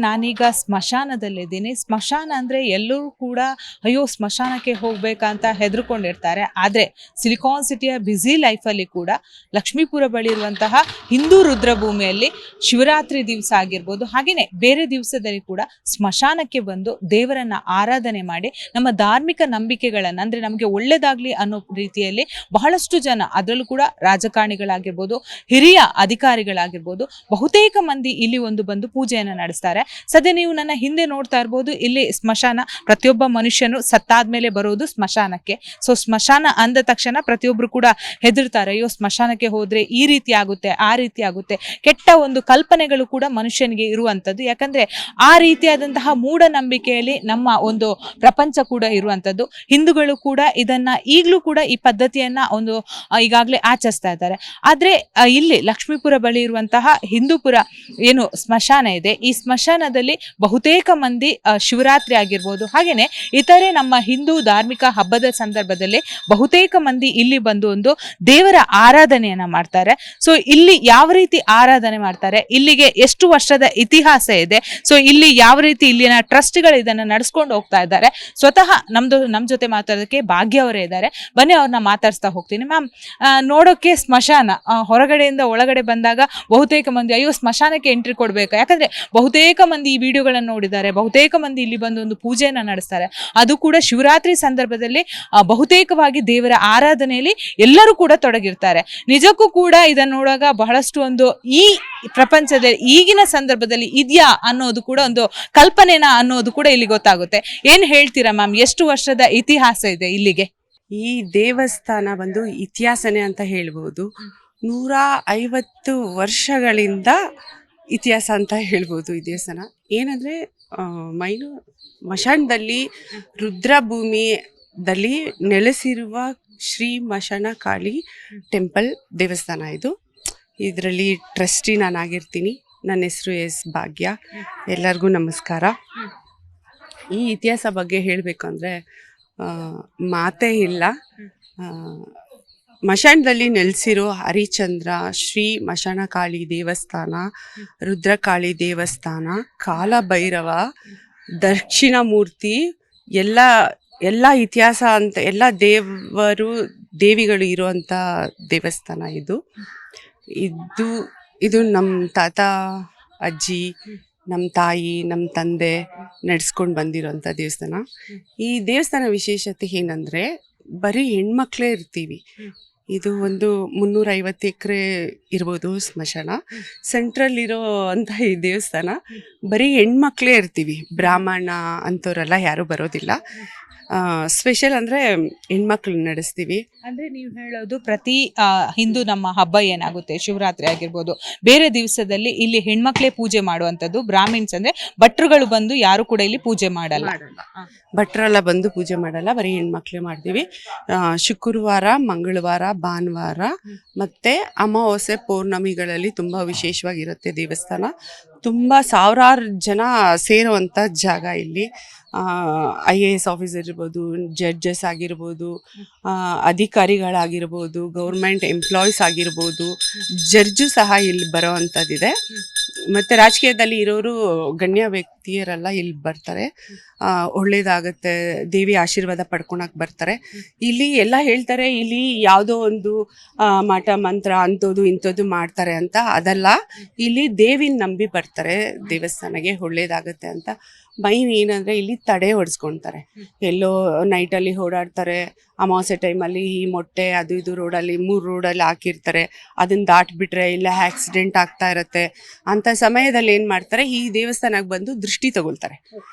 ನಾನೀಗ ಸ್ಮಶಾನದಲ್ಲಿದ್ದೀನಿ. ಸ್ಮಶಾನ ಅಂದರೆ ಎಲ್ಲರೂ ಕೂಡ ಅಯ್ಯೋ ಸ್ಮಶಾನಕ್ಕೆ ಹೋಗ್ಬೇಕಂತ ಹೆದರ್ಕೊಂಡಿರ್ತಾರೆ. ಆದರೆ ಸಿಲಿಕಾನ್ ಸಿಟಿಯ ಬ್ಯುಸಿ ಲೈಫಲ್ಲಿ ಕೂಡ ಲಕ್ಷ್ಮೀಪುರ ಬಳಿ ಇರುವಂತಹ ಹಿಂದೂ ರುದ್ರಭೂಮಿಯಲ್ಲಿ ಶಿವರಾತ್ರಿ ದಿವಸ ಆಗಿರ್ಬೋದು, ಹಾಗೆಯೇ ಬೇರೆ ದಿವಸದಲ್ಲಿ ಕೂಡ ಸ್ಮಶಾನಕ್ಕೆ ಬಂದು ದೇವರನ್ನ ಆರಾಧನೆ ಮಾಡಿ ನಮ್ಮ ಧಾರ್ಮಿಕ ನಂಬಿಕೆಗಳನ್ನು, ಅಂದರೆ ನಮಗೆ ಒಳ್ಳೇದಾಗ್ಲಿ ಅನ್ನೋ ರೀತಿಯಲ್ಲಿ ಬಹಳಷ್ಟು ಜನ, ಅದರಲ್ಲೂ ಕೂಡ ರಾಜಕಾರಣಿಗಳಾಗಿರ್ಬೋದು, ಹಿರಿಯ ಅಧಿಕಾರಿಗಳಾಗಿರ್ಬೋದು, ಬಹುತೇಕ ಮಂದಿ ಇಲ್ಲಿ ಒಂದು ಬಂದು ಪೂಜೆಯನ್ನು ನಡೆಸ್ತಾರೆ. ಸದ್ಯ ನೀವು ನನ್ನ ಹಿಂದೆ ನೋಡ್ತಾ ಇರ್ಬೋದು, ಇಲ್ಲಿ ಸ್ಮಶಾನ. ಪ್ರತಿಯೊಬ್ಬ ಮನುಷ್ಯನು ಸತ್ತಾದ್ಮೇಲೆ ಬರೋದು ಸ್ಮಶಾನಕ್ಕೆ. ಸೊ ಸ್ಮಶಾನ ಅಂದ ತಕ್ಷಣ ಪ್ರತಿಯೊಬ್ರು ಕೂಡ ಹೆದರ್ತಾರೆ, ಅಯ್ಯೋ ಸ್ಮಶಾನಕ್ಕೆ ಹೋದ್ರೆ ಈ ರೀತಿ ಆಗುತ್ತೆ, ಆ ರೀತಿ ಆಗುತ್ತೆ, ಕೆಟ್ಟ ಒಂದು ಕಲ್ಪನೆಗಳು ಕೂಡ ಮನುಷ್ಯನಿಗೆ ಇರುವಂಥದ್ದು. ಯಾಕಂದ್ರೆ ಆ ರೀತಿಯಾದಂತಹ ಮೂಢನಂಬಿಕೆಯಲ್ಲಿ ನಮ್ಮ ಒಂದು ಪ್ರಪಂಚ ಕೂಡ ಇರುವಂಥದ್ದು. ಹಿಂದೂಗಳು ಕೂಡ ಇದನ್ನ ಈಗಲೂ ಕೂಡ ಈ ಪದ್ಧತಿಯನ್ನ ಒಂದು ಈಗಾಗಲೇ ಆಚರಿಸ್ತಾ ಇದ್ದಾರೆ. ಆದ್ರೆ ಇಲ್ಲಿ ಲಕ್ಷ್ಮೀಪುರ ಬಳಿ ಇರುವಂತಹ ಹಿಂದೂಪುರ ಏನು ಸ್ಮಶಾನ ಇದೆ, ಈ ಸ್ಮಶಾನದಲ್ಲಿ ಬಹುತೇಕ ಮಂದಿ ಶಿವರಾತ್ರಿ ಆಗಿರ್ಬೋದು, ಹಾಗೇನೆ ಇತರೆ ನಮ್ಮ ಹಿಂದೂ ಧಾರ್ಮಿಕ ಹಬ್ಬದ ಸಂದರ್ಭದಲ್ಲಿ ಬಹುತೇಕ ಮಂದಿ ಇಲ್ಲಿ ಬಂದು ಒಂದು ದೇವರ ಆರಾಧನೆಯನ್ನ ಮಾಡ್ತಾರೆ. ಸೊ ಇಲ್ಲಿ ಯಾವ ರೀತಿ ಆರಾಧನೆ ಮಾಡ್ತಾರೆ, ಇಲ್ಲಿಗೆ ಎಷ್ಟು ವರ್ಷದ ಇತಿಹಾಸ ಇದೆ, ಸೊ ಇಲ್ಲಿ ಯಾವ ರೀತಿ ಇಲ್ಲಿನ ಟ್ರಸ್ಟ್ಗಳು ಇದನ್ನ ನಡೆಸ್ಕೊಂಡು ಹೋಗ್ತಾ ಇದ್ದಾರೆ. ಸ್ವತಃ ನಮ್ ಜೊತೆ ಮಾತಾಡೋದಕ್ಕೆ ಭಾಗ್ಯ ಅವರೇ ಇದ್ದಾರೆ. ಬನ್ನಿ ಅವ್ರನ್ನ ಮಾತಾಡ್ಸ್ತಾ ಹೋಗ್ತೀನಿ. ಮ್ಯಾಮ್, ನೋಡೋಕೆ ಸ್ಮಶಾನ, ಹೊರಗಡೆಯಿಂದ ಒಳಗಡೆ ಬಂದಾಗ ಬಹುತೇಕ ಮಂದಿ ಅಯ್ಯೋ ಸ್ಮಶಾನಕ್ಕೆ ಎಂಟ್ರಿ ಕೊಡ್ಬೇಕಾ, ಯಾಕಂದ್ರೆ ಬಹುತೇಕ ಮಂದಿ ಈ ವಿಡಿಯೋಗಳನ್ನು ನೋಡಿದ್ದಾರೆ, ಬಹುತೇಕ ಮಂದಿ ಇಲ್ಲಿ ಬಂದು ಒಂದು ಪೂಜೆಯನ್ನ ನಡೆಸ್ತಾರೆ. ಅದು ಕೂಡ ಶಿವರಾತ್ರಿ ಸಂದರ್ಭದಲ್ಲಿ ಬಹುತೇಕವಾಗಿ ದೇವರ ಆರಾಧನೆಯಲ್ಲಿ ಎಲ್ಲರೂ ಕೂಡ ತೊಡಗಿರ್ತಾರೆ. ನಿಜಕ್ಕೂ ಕೂಡ ಇದನ್ನ ನೋಡುವಾಗ ಬಹಳಷ್ಟು ಒಂದು ಈ ಪ್ರಪಂಚದಲ್ಲಿ ಈಗಿನ ಸಂದರ್ಭದಲ್ಲಿ ಇದೆಯಾ ಅನ್ನೋದು ಕೂಡ ಒಂದು ಕಲ್ಪನೆನ ಅನ್ನೋದು ಕೂಡ ಇಲ್ಲಿ ಗೊತ್ತಾಗುತ್ತೆ. ಏನ್ ಹೇಳ್ತೀರಾ ಮ್ಯಾಮ್, ಎಷ್ಟು ವರ್ಷದ ಇತಿಹಾಸ ಇದೆ ಇಲ್ಲಿಗೆ? ಈ ದೇವಸ್ಥಾನ ಬಂದು ಇತಿಹಾಸನೇ ಅಂತ ಹೇಳ್ಬೋದು. 150 ವರ್ಷಗಳಿಂದ ಇತಿಹಾಸ ಅಂತ ಹೇಳ್ಬೋದು ಈ ದೇವಸ್ಥಾನ. ಏನಂದರೆ ಮಶಾಣದಲ್ಲಿ ರುದ್ರಭೂಮಿಯಲ್ಲಿ ನೆಲೆಸಿರುವ ಶ್ರೀ ಮಶಾಣ ಕಾಳಿ ಟೆಂಪಲ್ ದೇವಸ್ಥಾನ ಇದು. ಇದರಲ್ಲಿ ಟ್ರಸ್ಟಿ ನಾನಾಗಿರ್ತೀನಿ. ನನ್ನ ಹೆಸರು ಎಸ್ ಭಾಗ್ಯ. ಎಲ್ಲರಿಗೂ ನಮಸ್ಕಾರ. ಈ ಇತಿಹಾಸ ಬಗ್ಗೆ ಹೇಳಬೇಕಂದ್ರೆ ಮಾತೇ ಇಲ್ಲ. ಮಶಾಣದಲ್ಲಿ ನೆಲೆಸಿರೋ ಹರಿಚಂದ್ರ, ಶ್ರೀ ಮಶಾಣ ಕಾಳಿ ದೇವಸ್ಥಾನ, ರುದ್ರಕಾಳಿ ದೇವಸ್ಥಾನ, ಕಾಲಭೈರವ, ದಕ್ಷಿಣಮೂರ್ತಿ, ಎಲ್ಲ ಇತಿಹಾಸ ಅಂತ ಎಲ್ಲ ದೇವಿಗಳು ಇರುವಂಥ ದೇವಸ್ಥಾನ ಇದು. ಇದು ನಮ್ಮ ತಾತ ಅಜ್ಜಿ, ನಮ್ಮ ತಾಯಿ, ನಮ್ಮ ತಂದೆ ನಡೆಸ್ಕೊಂಡು ಬಂದಿರೋಂಥ ದೇವಸ್ಥಾನ. ಈ ದೇವಸ್ಥಾನ ವಿಶೇಷತೆ ಏನಂದರೆ ಬರೀ ಹೆಣ್ಮಕ್ಳೇ ಇರ್ತೀವಿ. ಇದು ಒಂದು 350 ಎಕರೆ ಇರ್ಬೋದು ಸ್ಮಶಾನ. ಸೆಂಟ್ರಲ್ ಇರೋ ಅಂಥ ಈ ದೇವಸ್ಥಾನ ಬರೀ ಹೆಣ್ಮಕ್ಳೇ ಇರ್ತೀವಿ. ಬ್ರಾಹ್ಮಣ ಅಂಥವರೆಲ್ಲ ಯಾರೂ ಬರೋದಿಲ್ಲ. ಸ್ಪೆಷಲ್ ಅಂದರೆ ಹೆಣ್ಮಕ್ಳು ನಡೆಸ್ತೀವಿ. ಅಂದರೆ ನೀವು ಹೇಳೋದು ಪ್ರತಿ ಹಿಂದೂ ನಮ್ಮ ಹಬ್ಬ ಏನಾಗುತ್ತೆ, ಶಿವರಾತ್ರಿ ಆಗಿರ್ಬೋದು, ಬೇರೆ ದಿವಸದಲ್ಲಿ ಇಲ್ಲಿ ಹೆಣ್ಮಕ್ಳೇ ಪೂಜೆ ಮಾಡುವಂಥದ್ದು. ಬ್ರಾಹ್ಮಿನ್ಸ್ ಅಂದರೆ ಭಟ್ರುಗಳು ಬಂದು ಯಾರು ಕೂಡ ಇಲ್ಲಿ ಪೂಜೆ ಮಾಡಲ್ಲ. ಭಟ್ರೆಲ್ಲ ಬಂದು ಪೂಜೆ ಮಾಡಲ್ಲ, ಬರೀ ಹೆಣ್ಮಕ್ಳೇ ಮಾಡ್ತೀವಿ. ಶುಕ್ರವಾರ, ಮಂಗಳವಾರ, ಭಾನುವಾರ ಮತ್ತು ಅಮಾವಾಸ್ಯೆ, ಪೌರ್ಣಮಿಗಳಲ್ಲಿ ತುಂಬ ವಿಶೇಷವಾಗಿರುತ್ತೆ ದೇವಸ್ಥಾನ. ತುಂಬ ಸಾವಿರಾರು ಜನ ಸೇರುವಂಥ ಜಾಗ ಇಲ್ಲಿ. IAS ಆಫೀಸರ್ ಇರ್ಬೋದು, ಜಡ್ಜಸ್ ಆಗಿರ್ಬೋದು, ಅಧಿಕಾರಿಗಳಾಗಿರ್ಬೋದು, ಗೌರ್ಮೆಂಟ್ ಎಂಪ್ಲಾಯೀಸ್ ಆಗಿರ್ಬೋದು, ಜಡ್ಜು ಸಹ ಇಲ್ಲಿ ಬರೋ ಅಂಥದ್ದಿದೆ. ಮತ್ತು ರಾಜಕೀಯದಲ್ಲಿ ಇರೋರು ಗಣ್ಯ ವ್ಯಕ್ತಿಯರೆಲ್ಲ ಇಲ್ಲಿ ಬರ್ತಾರೆ. ಒಳ್ಳೇದಾಗುತ್ತೆ, ದೇವಿ ಆಶೀರ್ವಾದ ಪಡ್ಕೊಳಕ್ಕೆ ಬರ್ತಾರೆ. ಇಲ್ಲಿ ಎಲ್ಲ ಹೇಳ್ತಾರೆ, ಇಲ್ಲಿ ಯಾವುದೋ ಒಂದು ಮಾಟ ಮಂತ್ರ ಅಂಥದ್ದು ಇಂಥದ್ದು ಮಾಡ್ತಾರೆ ಅಂತ. ಅದಲ್ಲ, ಇಲ್ಲಿ ದೇವಿನ ನಂಬಿ ಬರ್ತಾರೆ ದೇವಸ್ಥಾನಕ್ಕೆ, ಒಳ್ಳೇದಾಗುತ್ತೆ ಅಂತ. ಮೈನ್ ಏನಂದರೆ ಇಲ್ಲಿ ತಡೆ ಹೊಡೆಸ್ಕೊಳ್ತಾರೆ. ಎಲ್ಲೋ ನೈಟಲ್ಲಿ ಓಡಾಡ್ತಾರೆ. ಅಮಾವಾಸ್ಯೆ ಟೈಮಲ್ಲಿ ಈ ಮೊಟ್ಟೆ ಅದು ಇದು ರೋಡಲ್ಲಿ 3 ರೋಡಲ್ಲಿ ಹಾಕಿರ್ತಾರೆ. ಅದನ್ನು ದಾಟ್ಬಿಟ್ರೆ ಇಲ್ಲ ಆಕ್ಸಿಡೆಂಟ್ ಆಗ್ತಾ ಇರುತ್ತೆ. ಅಂಥ ಸಮಯದಲ್ಲಿ ಏನು ಮಾಡ್ತಾರೆ, ಈ ದೇವಸ್ಥಾನಕ್ಕೆ ಬಂದು ದೃಷ್ಟಿ ತಗೊಳ್ತಾರೆ.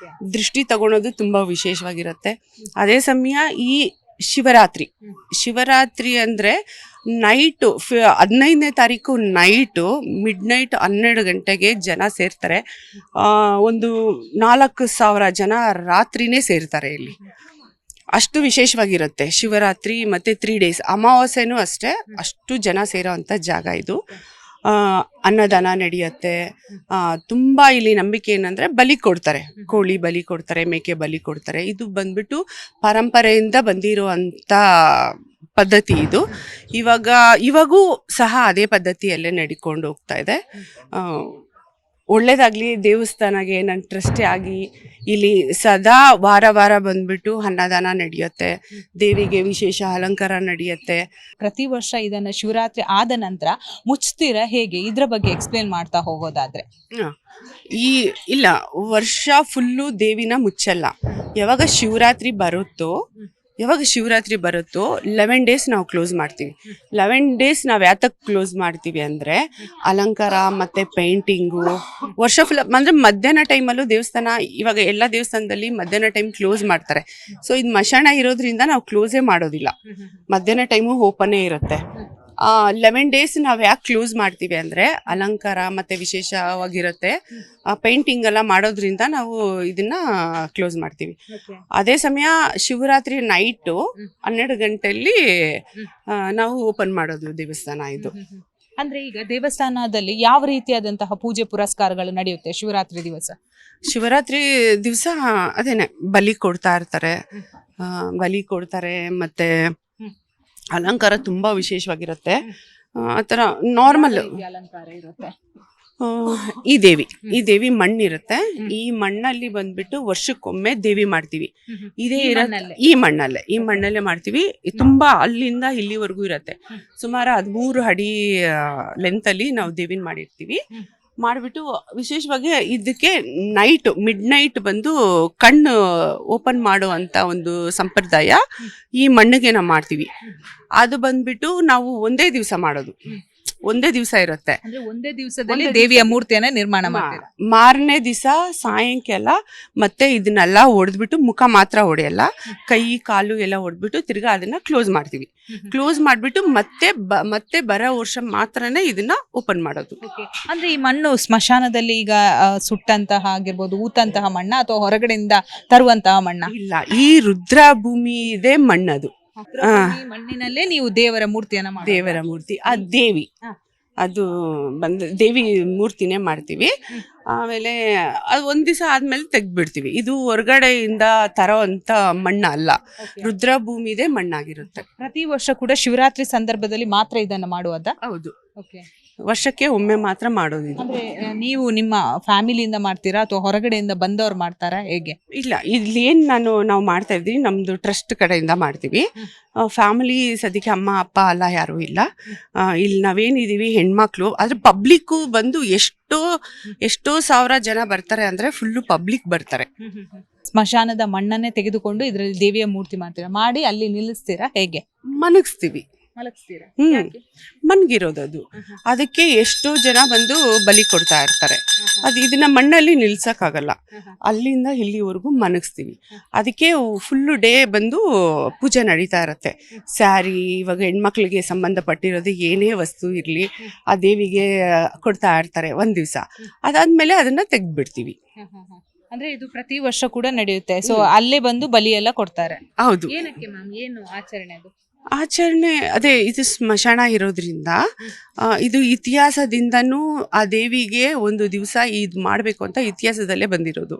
ದೃಷ್ಟಿ ತಗೊಳೋದು ತುಂಬ ವಿಶೇಷವಾಗಿರುತ್ತೆ. ಅದೇ ಸಮಯ ಈ ಶಿವರಾತ್ರಿ ಅಂದರೆ ನೈಟು 15ನೇ ತಾರೀಕು ನೈಟು ಮಿಡ್ನೈಟ್ 12 ಗಂಟೆಗೆ ಜನ ಸೇರ್ತಾರೆ. ಒಂದು 4,000 ಜನ ರಾತ್ರಿನೇ ಸೇರ್ತಾರೆ ಇಲ್ಲಿ. ಅಷ್ಟು ವಿಶೇಷವಾಗಿರುತ್ತೆ ಶಿವರಾತ್ರಿ. ಮತ್ತು 3 days ಅಮಾವಾಸ್ಯೆನೂ ಅಷ್ಟೇ, ಅಷ್ಟು ಜನ ಸೇರೋ ಅಂಥ ಜಾಗ ಇದು. ಅನ್ನದಾನ ನಡೆಯುತ್ತೆ. ತುಂಬ ಇಲ್ಲಿ ನಂಬಿಕೆ ಏನಂದರೆ ಬಲಿ ಕೊಡ್ತಾರೆ, ಕೋಳಿ ಬಲಿ ಕೊಡ್ತಾರೆ, ಮೇಕೆ ಬಲಿ ಕೊಡ್ತಾರೆ. ಇದು ಬಂದ್ಬಿಟ್ಟು ಪರಂಪರೆಯಿಂದ ಬಂದಿರುವಂಥ ಪದ್ಧತಿ ಇದು. ಇವಾಗೂ ಸಹ ಅದೇ ಪದ್ಧತಿಯಲ್ಲೇ ನಡ್ಕೊಂಡು ಹೋಗ್ತಾ ಇದೆ. ಒಳ್ಳೇದಾಗ್ಲಿ ದೇವಸ್ಥಾನಗೆ ನಾನು ಟ್ರಸ್ಟಿ ಆಗಿ ಇಲ್ಲಿ ಸದಾ ವಾರ ವಾರ ಬಂದ್ಬಿಟ್ಟು ಅನ್ನದಾನ ನಡೆಯುತ್ತೆ, ದೇವಿಗೆ ವಿಶೇಷ ಅಲಂಕಾರ ನಡೆಯುತ್ತೆ. ಪ್ರತಿ ವರ್ಷ ಇದನ್ನ ಶಿವರಾತ್ರಿ ಆದ ನಂತರ ಮುಚ್ತೀರಾ ಹೇಗೆ? ಇದ್ರ ಬಗ್ಗೆ ಎಕ್ಸ್ಪ್ಲೇನ್ ಮಾಡ್ತಾ ಹೋಗೋದಾದ್ರೆ. ಇಲ್ಲ, ವರ್ಷ ಫುಲ್ಲು ದೇವಿನ ಮುಚ್ಚಲ್ಲ. ಯಾವಾಗ ಶಿವರಾತ್ರಿ ಬರುತ್ತೋ 11 ಡೇಸ್ ನಾವು ಕ್ಲೋಸ್ ಮಾಡ್ತೀವಿ. 11 ಡೇಸ್ ನಾವು ಯಾತಕ್ಕೆ ಕ್ಲೋಸ್ ಮಾಡ್ತೀವಿ ಅಂದರೆ ಅಲಂಕಾರ ಮತ್ತು ಪೇಂಟಿಂಗು ವರ್ಷ ಫುಲ್. ಅಂದರೆ ಮಧ್ಯಾಹ್ನ ಟೈಮಲ್ಲೂ ದೇವಸ್ಥಾನ, ಇವಾಗ ಎಲ್ಲ ದೇವಸ್ಥಾನದಲ್ಲಿ ಮಧ್ಯಾಹ್ನ ಟೈಮ್ ಕ್ಲೋಸ್ ಮಾಡ್ತಾರೆ. ಸೊ ಇದು ಮಶಾಣ ಇರೋದ್ರಿಂದ ನಾವು ಕ್ಲೋಸೇ ಮಾಡೋದಿಲ್ಲ, ಮಧ್ಯಾಹ್ನ ಟೈಮು ಓಪನ್ನೇ ಇರುತ್ತೆ. 11 ಡೇಸ್ ನಾವು ಯಾಕೆ ಕ್ಲೋಸ್ ಮಾಡ್ತೀವಿ ಅಂದರೆ ಅಲಂಕಾರ ಮತ್ತು ವಿಶೇಷವಾಗಿರುತ್ತೆ, ಪೇಂಟಿಂಗ್ ಎಲ್ಲ ಮಾಡೋದ್ರಿಂದ ನಾವು ಇದನ್ನ ಕ್ಲೋಸ್ ಮಾಡ್ತೀವಿ. ಅದೇ ಸಮಯ ಶಿವರಾತ್ರಿ ನೈಟು 12 ಗಂಟೆಯಲ್ಲಿ ನಾವು ಓಪನ್ ಮಾಡೋದು ದೇವಸ್ಥಾನ ಇದು. ಅಂದ್ರೆ ಈಗ ದೇವಸ್ಥಾನದಲ್ಲಿ ಯಾವ ರೀತಿಯಾದಂತಹ ಪೂಜೆ ಪುರಸ್ಕಾರಗಳು ನಡೆಯುತ್ತೆ ಶಿವರಾತ್ರಿ ದಿವಸ? ಶಿವರಾತ್ರಿ ದಿವಸ ಅದೇನೆ ಬಲಿ ಕೊಡ್ತಾರೆ ಮತ್ತೆ ಅಲಂಕಾರ ತುಂಬಾ ವಿಶೇಷವಾಗಿರುತ್ತೆ. ಆ ಥರ ನಾರ್ಮಲ್ ಅಲಂಕಾರ ಇರುತ್ತೆ. ಈ ದೇವಿ ಮಣ್ಣಿರುತ್ತೆ. ಈ ಮಣ್ಣಲ್ಲಿ ಬಂದ್ಬಿಟ್ಟು ವರ್ಷಕ್ಕೊಮ್ಮೆ ದೇವಿ ಮಾಡ್ತೀವಿ. ಈ ಮಣ್ಣಲ್ಲೇ ಮಾಡ್ತೀವಿ. ತುಂಬಾ ಅಲ್ಲಿಂದ ಇಲ್ಲಿವರೆಗೂ ಇರತ್ತೆ. ಸುಮಾರು 13 ಅಡಿ ಲೆಂತ್ ಅಲ್ಲಿ ನಾವು ದೇವಿನ ಮಾಡಿರ್ತೀವಿ. ಮಾಡಿಬಿಟ್ಟು ವಿಶೇಷವಾಗಿ ಇದಕ್ಕೆ ಮಿಡ್ ನೈಟ್ ಬಂದು ಕಣ್ಣು ಓಪನ್ ಮಾಡುವಂತ ಒಂದು ಸಂಪ್ರದಾಯ ಈ ಮಣ್ಣಿಗೆ ನಾವು ಮಾಡ್ತೀವಿ. ಅದು ಬಂದ್ಬಿಟ್ಟು ನಾವು ಒಂದೇ ದಿವಸ ಮಾಡೋದು, ಒಂದೇ ದಿವಸ ಇರುತ್ತೆ. ಒಂದೇ ದಿವಸದಲ್ಲಿ ದೇವಿಯ ಮೂರ್ತಿಯನ್ನ ನಿರ್ಮಾಣ ಮಾಡ್ತೀರಾ? ಮಾರನೇ ದಿವಸ ಸಾಯಂಕಾಲ ಮತ್ತೆ ಇದನ್ನೆಲ್ಲ ಹೊಡೆದ್ಬಿಟ್ಟು ಮುಖ ಮಾತ್ರ ಹೊಡೆಯಲ್ಲ, ಕೈ ಕಾಲು ಎಲ್ಲ ಹೊಡೆದ್ಬಿಟ್ಟು ತಿರ್ಗಾ ಅದನ್ನ ಕ್ಲೋಸ್ ಮಾಡ್ತೀವಿ. ಕ್ಲೋಸ್ ಮಾಡ್ಬಿಟ್ಟು ಮತ್ತೆ ಬರೋ ವರ್ಷ ಮಾತ್ರನೇ ಇದನ್ನ ಓಪನ್ ಮಾಡೋದು. ಅಂದ್ರೆ ಈ ಮಣ್ಣು ಸ್ಮಶಾನದಲ್ಲಿ ಈಗ ಸುಟ್ಟಂತಹ ಆಗಿರ್ಬೋದು, ಊತಂತಹ ಮಣ್ಣ ಅಥವಾ ಹೊರಗಡೆಯಿಂದ ತರುವಂತಹ ಮಣ್ಣ? ಇಲ್ಲ, ಈ ರುದ್ರ ಭೂಮಿ ಇದೆ ಮಣ್ಣದು. ಮಣ್ಣಿನಲ್ಲೇ ನೀವು ದೇವರ ಮೂರ್ತಿ ದೇವಿ ಅದು ದೇವಿ ಮೂರ್ತಿನೇ ಮಾಡ್ತೀವಿ. ಆಮೇಲೆ ಅದು ಒಂದ್ ದಿವಸ ಆದ್ಮೇಲೆ ತೆಗ್ದ್ಬಿಡ್ತೀವಿ. ಇದು ಹೊರಗಡೆಯಿಂದ ತರೋ ಅಂತ ಮಣ್ಣ ಅಲ್ಲ, ರುದ್ರಭೂಮಿದೇ ಮಣ್ಣಾಗಿರುತ್ತೆ. ಪ್ರತಿ ವರ್ಷ ಕೂಡ ಶಿವರಾತ್ರಿ ಸಂದರ್ಭದಲ್ಲಿ ಮಾತ್ರ ಇದನ್ನ ಮಾಡುವುದಾ? ಹೌದು, ವರ್ಷಕ್ಕೆ ಒಮ್ಮೆ ಮಾತ್ರ ಮಾಡೋದು. ಅಂದ್ರೆ ನೀವು ನಿಮ್ಮ ಫ್ಯಾಮಿಲಿಯಿಂದ ಮಾಡ್ತೀರಾ ಅಥವಾ ಹೊರಗಡೆಯಿಂದ ಬಂದವ್ರು ಮಾಡ್ತಾರಾ, ಹೇಗೆ? ಇಲ್ಲ, ಇಲ್ಲಿ ನಾವು ಮಾಡ್ತಾ ಇದ್ವಿ, ನಮ್ದು ಟ್ರಸ್ಟ್ ಕಡೆಯಿಂದ ಮಾಡ್ತೀವಿ. ಫ್ಯಾಮಿಲಿ ಸದ್ಯಕ್ಕೆ ಅಮ್ಮ ಅಪ್ಪ ಎಲ್ಲ ಯಾರು ಇಲ್ಲ. ಇಲ್ಲಿ ನಾವೇನಿದೀವಿ ಹೆಣ್ಮಕ್ಳು, ಆದ್ರೆ ಪಬ್ಲಿಕ್ ಬಂದು ಎಷ್ಟೋ ಸಾವಿರ ಜನ ಬರ್ತಾರೆ. ಅಂದ್ರೆ ಫುಲ್ಲು ಪಬ್ಲಿಕ್ ಬರ್ತಾರೆ. ಸ್ಮಶಾನದ ಮಣ್ಣನ್ನೇ ತೆಗೆದುಕೊಂಡು ಇದರಲ್ಲಿ ದೇವಿಯ ಮೂರ್ತಿ ಮಾಡಿ ಅಲ್ಲಿ ನಿಲ್ಲಿಸ್ತೀರಾ, ಹೇಗೆ? ಮಲಗಿಸ್ತೀವಿ. ಮನ್ಗಿರೋದದು. ಅದಕ್ಕೆ ಎಷ್ಟೋ ಜನ ಬಂದು ಬಲಿ ಕೊಡ್ತಾ ಇರ್ತಾರೆ. ಇದನ್ನ ಮಣ್ಣಲ್ಲಿ ನಿಲ್ಸಕ್ಕಾಗಲ್ಲ, ಅಲ್ಲಿಂದ ಇಲ್ಲಿವರೆಗೂ ಮನಗಿಸ್ತೀವಿ. ಅದಕ್ಕೆ ಫುಲ್ಲು ಡೇ ಬಂದು ಪೂಜೆ ನಡೀತಾ ಇರತ್ತೆ. ಸ್ಯಾರಿ, ಇವಾಗ ಹೆಣ್ಮಕ್ಳಿಗೆ ಸಂಬಂಧಪಟ್ಟಿರೋದು ಏನೇ ವಸ್ತು ಇರ್ಲಿ ಆ ದೇವಿಗೆ ಕೊಡ್ತಾ ಇರ್ತಾರೆ ಒಂದ್ ದಿವ್ಸ. ಅದಾದ್ಮೇಲೆ ಅದನ್ನ ತೆಗ್ದ್ಬಿಡ್ತೀವಿ. ಅಂದ್ರೆ ಇದು ಪ್ರತಿ ವರ್ಷ ಕೂಡ ನಡೆಯುತ್ತೆ. ಸೊ ಅಲ್ಲೇ ಬಂದು ಬಲಿ ಎಲ್ಲ ಕೊಡ್ತಾರೆ. ಹೌದು. ಏನಕ್ಕೆ ಮ್ಯಾಮ್, ಏನು ಆಚರಣೆ ಅದು? ಆಚರಣೆ ಅದೇ, ಇದು ಸ್ಮಶಾನ ಇರೋದ್ರಿಂದ ಇದು ಇತಿಹಾಸದಿಂದನೂ ಆ ದೇವಿಗೆ ಒಂದು ದಿವಸ ಇದು ಮಾಡಬೇಕು ಅಂತ ಇತಿಹಾಸದಲ್ಲೇ ಬಂದಿರೋದು.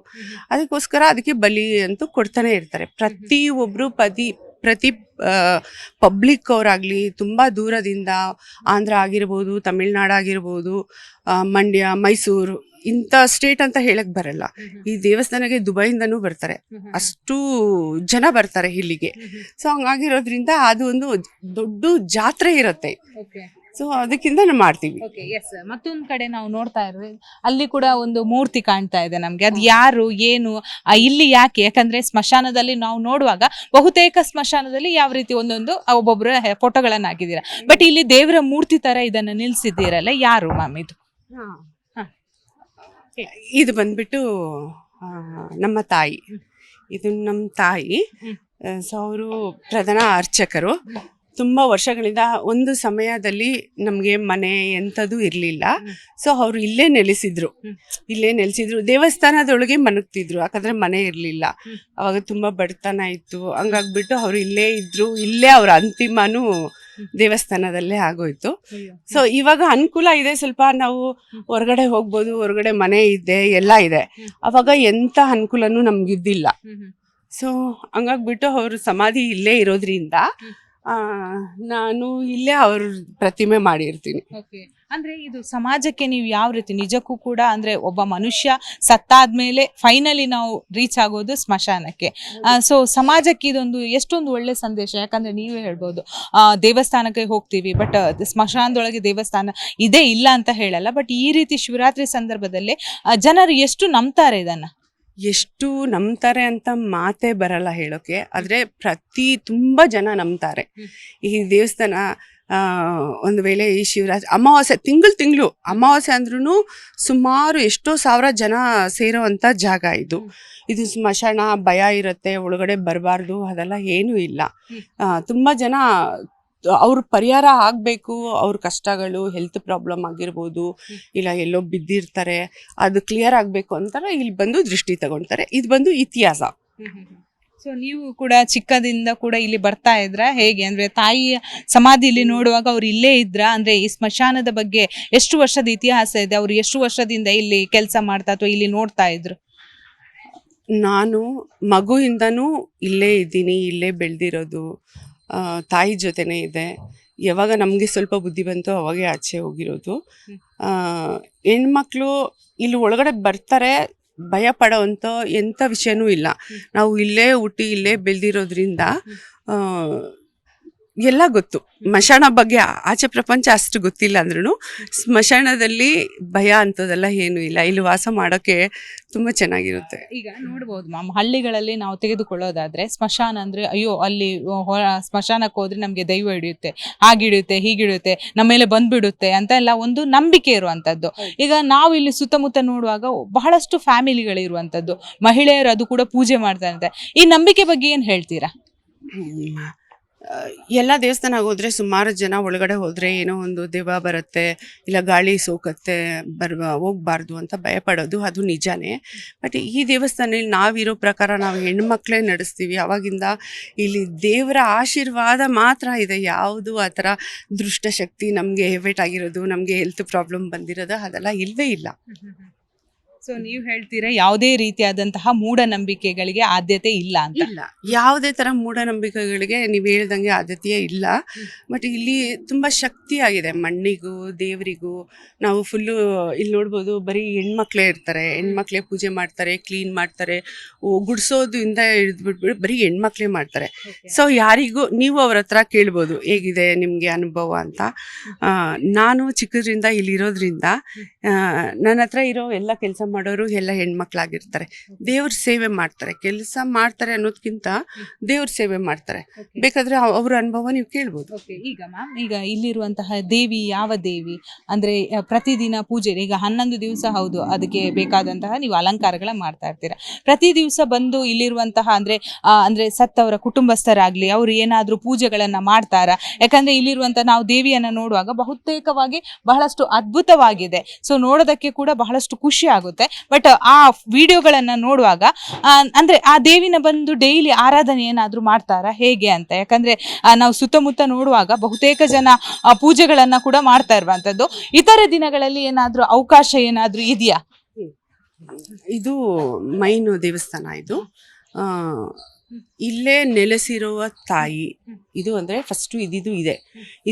ಅದಕ್ಕೋಸ್ಕರ ಅದಕ್ಕೆ ಬಲಿ ಅಂತೂ ಕೊಡ್ತಾನೆ ಇರ್ತಾರೆ. ಪ್ರತಿ ಪಬ್ಲಿಕ್ ಅವರಾಗ್ಲಿ, ತುಂಬಾ ದೂರದಿಂದ ಆಂಧ್ರ ಆಗಿರ್ಬೋದು, ತಮಿಳ್ನಾಡು ಆಗಿರ್ಬೋದು, ಮಂಡ್ಯ, ಮೈಸೂರು, ಇಂಥ ಸ್ಟೇಟ್ ಅಂತ ಹೇಳಕ್ ಬರಲ್ಲ. ಈ ದೇವಸ್ಥಾನಕ್ಕೆ ದುಬೈಯಿಂದನೂ ಬರ್ತಾರೆ, ಅಷ್ಟು ಜನ ಬರ್ತಾರೆ ಇಲ್ಲಿಗೆ. ಸೊ ಹಂಗಾಗಿರೋದ್ರಿಂದ ಅದು ಒಂದು ದೊಡ್ಡ ಜಾತ್ರೆ ಇರುತ್ತೆ. ಸೊ ಅದಕ್ಕಿಂತ ನಾವು ಮಾಡ್ತೀವಿ. ಮತ್ತೊಂದ್ ಕಡೆ ನಾವು ನೋಡ್ತಾ ಇರೋದು, ಅಲ್ಲಿ ಕೂಡ ಒಂದು ಮೂರ್ತಿ ಕಾಣ್ತಾ ಇದೆ ನಮ್ಗೆ. ಅದು ಯಾರು, ಏನು, ಇಲ್ಲಿ ಯಾಕೆ? ಯಾಕಂದ್ರೆ ಸ್ಮಶಾನದಲ್ಲಿ ನಾವು ನೋಡುವಾಗ ಬಹುತೇಕ ಸ್ಮಶಾನದಲ್ಲಿ ಯಾವ ರೀತಿ ಒಂದೊಂದು ಒಬ್ಬೊಬ್ಬರ ಫೋಟೋಗಳನ್ನ ಹಾಕಿದೀರಾ, ಬಟ್ ಇಲ್ಲಿ ದೇವರ ಮೂರ್ತಿ ತರ ಇದನ್ನ ನಿಲ್ಸಿದ್ದೀರಲ್ಲ, ಯಾರು ಮ್ಯಾಮ್ ಇದು? ಇದು ಬಂದ್ಬಿಟ್ಟು ನಮ್ಮ ತಾಯಿ. ಇದು ನಮ್ಮ ತಾಯಿ. ಸೊ ಅವರು ಪ್ರಧಾನ ಅರ್ಚಕರು. ತುಂಬಾ ವರ್ಷಗಳಿಂದ ಒಂದು ಸಮಯದಲ್ಲಿ ನಮ್ಗೆ ಮನೆ ಎಂಥದ್ದು ಇರ್ಲಿಲ್ಲ. ಸೊ ಅವ್ರು ಇಲ್ಲೇ ನೆಲೆಸಿದ್ರು. ದೇವಸ್ಥಾನದೊಳಗೆ ಮನಗ್ತಿದ್ರು, ಯಾಕಂದ್ರೆ ಮನೆ ಇರ್ಲಿಲ್ಲ. ಅವಾಗ ತುಂಬಾ ಬಡತನ ಇತ್ತು. ಹಂಗಾಗ್ಬಿಟ್ಟು ಅವ್ರು ಇಲ್ಲೇ ಇದ್ರು. ಇಲ್ಲೇ ಅವ್ರ ಅಂತಿಮನೂ ದೇವಸ್ಥಾನದಲ್ಲೇ ಆಗೋಯ್ತು. ಸೊ ಇವಾಗ ಅನುಕೂಲ ಇದೆ, ಸ್ವಲ್ಪ ನಾವು ಹೊರಗಡೆ ಹೋಗ್ಬೋದು, ಹೊರಗಡೆ ಮನೆ ಇದೆ, ಎಲ್ಲ ಇದೆ. ಅವಾಗ ಎಂತ ಅನುಕೂಲನೂ ನಮ್ಗಿದ್ದಿಲ್ಲ. ಸೊ ಹಂಗಾಗ್ಬಿಟ್ಟು ಅವ್ರ ಸಮಾಧಿ ಇಲ್ಲೇ ಇರೋದ್ರಿಂದ ನಾನು ಇಲ್ಲೇ ಅವ್ರ ಪ್ರತಿಮೆ ಮಾಡಿರ್ತೀನಿ. ಅಂದ್ರೆ ಇದು ಸಮಾಜಕ್ಕೆ ನೀವು ಯಾವ ರೀತಿ ನಿಜಕ್ಕೂ ಕೂಡ ಅಂದ್ರೆ ಒಬ್ಬ ಮನುಷ್ಯ ಸತ್ತಾದ್ಮೇಲೆ ಫೈನಲಿ ನಾವು ರೀಚ್ ಆಗೋದು ಸ್ಮಶಾನಕ್ಕೆ. ಸೊ ಸಮಾಜಕ್ಕೆ ಇದೊಂದು ಎಷ್ಟೊಂದು ಒಳ್ಳೆ ಸಂದೇಶ. ಯಾಕಂದ್ರೆ ನೀವೇ ಹೇಳ್ಬೋದು ದೇವಸ್ಥಾನಕ್ಕೆ ಹೋಗ್ತೀವಿ, ಬಟ್ ಸ್ಮಶಾನದೊಳಗೆ ದೇವಸ್ಥಾನ ಇದೇ ಇಲ್ಲ ಅಂತ ಹೇಳಲ್ಲ, ಬಟ್ ಈ ರೀತಿ ಶಿವರಾತ್ರಿ ಸಂದರ್ಭದಲ್ಲಿ ಜನರು ಎಷ್ಟು ನಂಬ್ತಾರೆ ಇದನ್ನ. ಎಷ್ಟು ನಂಬ್ತಾರೆ ಅಂತ ಮಾತೇ ಬರಲ್ಲ ಹೇಳೋಕೆ, ಆದರೆ ತುಂಬ ಜನ ನಂಬ್ತಾರೆ ಈ ದೇವಸ್ಥಾನ. ಒಂದು ವೇಳೆ ಈ ಶಿವರಾತ್ರಿ ಅಮಾವಾಸ್ಯೆ ತಿಂಗಳು ಅಮಾವಾಸ್ಯೆ ಅಂದ್ರೂ ಸುಮಾರು ಎಷ್ಟೋ ಸಾವಿರ ಜನ ಸೇರೋವಂಥ ಜಾಗ ಇದು. ಇದು ಸ್ಮಶಾನ, ಭಯ ಇರುತ್ತೆ, ಒಳಗಡೆ ಬರಬಾರ್ದು, ಅದೆಲ್ಲ ಏನೂ ಇಲ್ಲ. ತುಂಬ ಜನ ಅವ್ರ ಪರಿಹಾರ ಆಗಬೇಕು, ಅವ್ರ ಕಷ್ಟಗಳು ಹೆಲ್ತ್ ಪ್ರಾಬ್ಲಮ್ ಆಗಿರ್ಬೋದು, ಇಲ್ಲ ಎಲ್ಲೋ ಬಿದ್ದಿರ್ತಾರೆ, ಅದು ಕ್ಲಿಯರ್ ಆಗಬೇಕು ಅಂತಾರೆ ಇಲ್ಲಿ ಬಂದು ದೃಷ್ಟಿ ತಗೊಳ್ತಾರೆ. ಇದು ಬಂದು ಇತಿಹಾಸ. ಸೊ ನೀವು ಕೂಡ ಚಿಕ್ಕದಿಂದ ಕೂಡ ಇಲ್ಲಿ ಬರ್ತಾ ಇದ್ರ ಹೇಗೆ? ಅಂದ್ರೆ ತಾಯಿಯ ಸಮಾಧಿ ಇಲ್ಲಿ ನೋಡುವಾಗ ಅವ್ರು ಇಲ್ಲೇ ಇದ್ರ? ಅಂದ್ರೆ ಈ ಸ್ಮಶಾನದ ಬಗ್ಗೆ ಎಷ್ಟು ವರ್ಷದ ಇತಿಹಾಸ ಇದೆ? ಅವ್ರು ಎಷ್ಟು ವರ್ಷದಿಂದ ಇಲ್ಲಿ ಕೆಲಸ ಮಾಡ್ತಾ ಅಥವಾ ಇಲ್ಲಿ ನೋಡ್ತಾ ಇದ್ರು? ನಾನು ಮಗುವಿಂದನೂ ಇಲ್ಲೇ ಇದ್ದೀನಿ, ಇಲ್ಲೇ ಬೆಳೆದಿರೋದು, ತಾಯಿ ಜೊತೆನೇ ಇದೆ. ಯಾವಾಗ ನಮಗೆ ಸ್ವಲ್ಪ ಬುದ್ಧಿ ಬಂತು ಅವಾಗೇ ಆಚೆ ಹೋಗಿರೋದು. ಹೆಣ್ಮಕ್ಳು ಇಲ್ಲಿ ಒಳಗಡೆ ಬರ್ತಾರೆ, ಭಯ ಪಡೋವಂಥ ಎಂಥ ವಿಷಯನೂ ಇಲ್ಲ. ನಾವು ಇಲ್ಲೇ ಹುಟ್ಟಿ ಇಲ್ಲೇ ಬೆಳೆದಿರೋದ್ರಿಂದ ಎಲ್ಲ ಗೊತ್ತು. ಸ್ಮಶಾನ ಬಗ್ಗೆ ಆಚೆ ಪ್ರಪಂಚ ಅಷ್ಟು ಗೊತ್ತಿಲ್ಲ ಅಂದ್ರೂ ಸ್ಮಶಾನದಲ್ಲಿ ಭಯ ಅಂಥದ್ದೆಲ್ಲ ಏನೂ ಇಲ್ಲ. ಇಲ್ಲಿ ವಾಸ ಮಾಡೋಕ್ಕೆ ತುಂಬ ಚೆನ್ನಾಗಿರುತ್ತೆ. ಈಗ ನೋಡ್ಬೋದು ಮ್ಯಾಮ್, ಹಳ್ಳಿಗಳಲ್ಲಿ ನಾವು ತೆಗೆದುಕೊಳ್ಳೋದಾದ್ರೆ ಸ್ಮಶಾನ ಅಂದ್ರೆ ಅಯ್ಯೋ ಅಲ್ಲಿ ಸ್ಮಶಾನಕ್ಕೆ ಹೋದ್ರೆ ನಮಗೆ ದೈವ ಹಿಡಿಯುತ್ತೆ, ಹಾಗಿಡಿಯುತ್ತೆ, ಹೀಗಿಡಿಯುತ್ತೆ, ನಮ್ಮ ಮೇಲೆ ಬಂದ್ಬಿಡುತ್ತೆ ಅಂತ ಎಲ್ಲ ಒಂದು ನಂಬಿಕೆ ಇರುವಂತದ್ದು. ಈಗ ನಾವು ಇಲ್ಲಿ ಸುತ್ತಮುತ್ತ ನೋಡುವಾಗ ಬಹಳಷ್ಟು ಫ್ಯಾಮಿಲಿಗಳಿರುವಂತದ್ದು, ಮಹಿಳೆಯರು ಅದು ಕೂಡ ಪೂಜೆ ಮಾಡ್ತಾರೆ. ಈ ನಂಬಿಕೆ ಬಗ್ಗೆ ಏನು ಹೇಳ್ತೀರಾ? ಎಲ್ಲ ದೇವಸ್ಥಾನ ಹೋದ್ರೆ ಸುಮಾರು ಜನ ಒಳಗಡೆ ಹೋದರೆ ಏನೋ ಒಂದು ದೆವ್ವ ಬರುತ್ತೆ, ಇಲ್ಲ ಗಾಳಿ ಸೋಕತ್ತೆ, ಹೋಗ್ಬಾರ್ದು ಅಂತ ಭಯಪಡೋದು ಅದು ನಿಜಾನೇ. ಬಟ್ ಈ ದೇವಸ್ಥಾನದಲ್ಲಿ ನಾವಿರೋ ಪ್ರಕಾರ ನಾವು ಹೆಣ್ಮಕ್ಳೇ ನಡೆಸ್ತೀವಿ. ಅವಾಗಿಂದ ಇಲ್ಲಿ ದೇವರ ಆಶೀರ್ವಾದ ಮಾತ್ರ ಇದೆ. ಯಾವುದು ಆ ಥರ ದುಷ್ಟಶಕ್ತಿ ನಮಗೆ ಎಫೆಕ್ಟ್ ಆಗಿರೋದು, ನಮಗೆ ಹೆಲ್ತ್ ಪ್ರಾಬ್ಲಮ್ ಬಂದಿರೋದು ಅದೆಲ್ಲ ಇಲ್ಲವೇ ಇಲ್ಲ. ಸೊ ನೀವು ಹೇಳ್ತೀರಾ ಯಾವುದೇ ರೀತಿಯಾದಂತಹ ಮೂಢನಂಬಿಕೆಗಳಿಗೆ ಆದ್ಯತೆ ಇಲ್ಲ ಅಂತ? ಇಲ್ಲ, ಯಾವುದೇ ಥರ ಮೂಢನಂಬಿಕೆಗಳಿಗೆ ನೀವು ಹೇಳ್ದಂಗೆ ಆದ್ಯತೆಯೇ ಇಲ್ಲ. ಬಟ್ ಇಲ್ಲಿ ತುಂಬ ಶಕ್ತಿ ಆಗಿದೆ ಮಣ್ಣಿಗೂ ದೇವರಿಗೂ. ನಾವು ಫುಲ್ಲು ಇಲ್ಲಿ ನೋಡ್ಬೋದು, ಬರೀ ಹೆಣ್ಮಕ್ಳೇ ಇರ್ತಾರೆ, ಹೆಣ್ಮಕ್ಳೇ ಪೂಜೆ ಮಾಡ್ತಾರೆ, ಕ್ಲೀನ್ ಮಾಡ್ತಾರೆ, ಗುಡಿಸೋದ್ರಿಂದ ಹಿಡಿದ್ಬಿಟ್ಬಿಟ್ಟು ಬರೀ ಹೆಣ್ಮಕ್ಳೇ ಮಾಡ್ತಾರೆ. ಸೊ ಯಾರಿಗೂ ನೀವು ಅವ್ರ ಹತ್ರ ಕೇಳ್ಬೋದು ಹೇಗಿದೆ ನಿಮಗೆ ಅನುಭವ ಅಂತ. ನಾನು ಚಿಕ್ಕದ್ರಿಂದ ಇಲ್ಲಿರೋದ್ರಿಂದ ನನ್ನ ಹತ್ರ ಇರೋ ಎಲ್ಲ ಕೆಲಸ ಮಾಡೋರು ಎಲ್ಲ ಹೆಣ್ಮಕ್ಳಾಗಿರ್ತಾರೆ. ದೇವ್ರ ಸೇವೆ ಮಾಡ್ತಾರೆ, ಕೆಲಸ ಮಾಡ್ತಾರೆ ಅನ್ನೋದಕ್ಕಿಂತ ದೇವ್ರ ಸೇವೆ ಮಾಡ್ತಾರೆ. ಬೇಕಾದ್ರೆ ಅವ್ರ ಅನುಭವ ನೀವು ಕೇಳ್ಬೋದು. ಈಗ ಮ್ಯಾಮ್, ಈಗ ಇಲ್ಲಿರುವಂತಹ ದೇವಿ ಯಾವ ದೇವಿ ಅಂದ್ರೆ ಪ್ರತಿದಿನ ಪೂಜೆ, ಈಗ 11 ದಿವಸ ಹೌದು, ಅದಕ್ಕೆ ಬೇಕಾದಂತಹ ನೀವು ಅಲಂಕಾರಗಳ ಮಾಡ್ತಾ ಇರ್ತೀರಾ. ಪ್ರತಿ ದಿವಸ ಬಂದು ಇಲ್ಲಿರುವಂತಹ ಅಂದ್ರೆ ಸತ್ತವರ ಕುಟುಂಬಸ್ಥರಾಗ್ಲಿ ಅವ್ರು ಏನಾದ್ರೂ ಪೂಜೆಗಳನ್ನ ಮಾಡ್ತಾರಾ? ಯಾಕಂದ್ರೆ ಇಲ್ಲಿರುವಂತಹ ನಾವು ದೇವಿಯನ್ನ ನೋಡುವಾಗ ಬಹುತೇಕವಾಗಿ ಬಹಳಷ್ಟು ಅದ್ಭುತವಾಗಿದೆ. ಸೊ ನೋಡೋದಕ್ಕೆ ಕೂಡ ಬಹಳಷ್ಟು ಖುಷಿ ಆಗುತ್ತೆ. ಬಟ್ ಆ ವಿಡಿಯೋಗಳನ್ನ ನೋಡುವಾಗ ಅಂದ್ರೆ ಆ ದೇವಿನ ಬಂದು ಡೈಲಿ ಆರಾಧನೆ ಏನಾದ್ರೂ ಮಾಡ್ತಾರಾ ಹೇಗೆ ಅಂತ? ಯಾಕಂದ್ರೆ ನಾವು ಸುತ್ತಮುತ್ತ ನೋಡುವಾಗ ಬಹುತೇಕ ಜನ ಪೂಜೆಗಳನ್ನ ಕೂಡ ಮಾಡ್ತಾ ಇರುವಂತದ್ದು. ಇತರ ದಿನಗಳಲ್ಲಿ ಏನಾದ್ರೂ ಅವಕಾಶ ಏನಾದ್ರೂ ಇದೆಯಾ? ಇದು ಮೈನು ದೇವಸ್ಥಾನ. ಇದು ಇಲ್ಲೇ ನೆಲೆಸಿರುವ ತಾಯಿ ಇದು. ಅಂದ್ರೆ ಫಸ್ಟ್ ಇದಿದು ಇದೆ.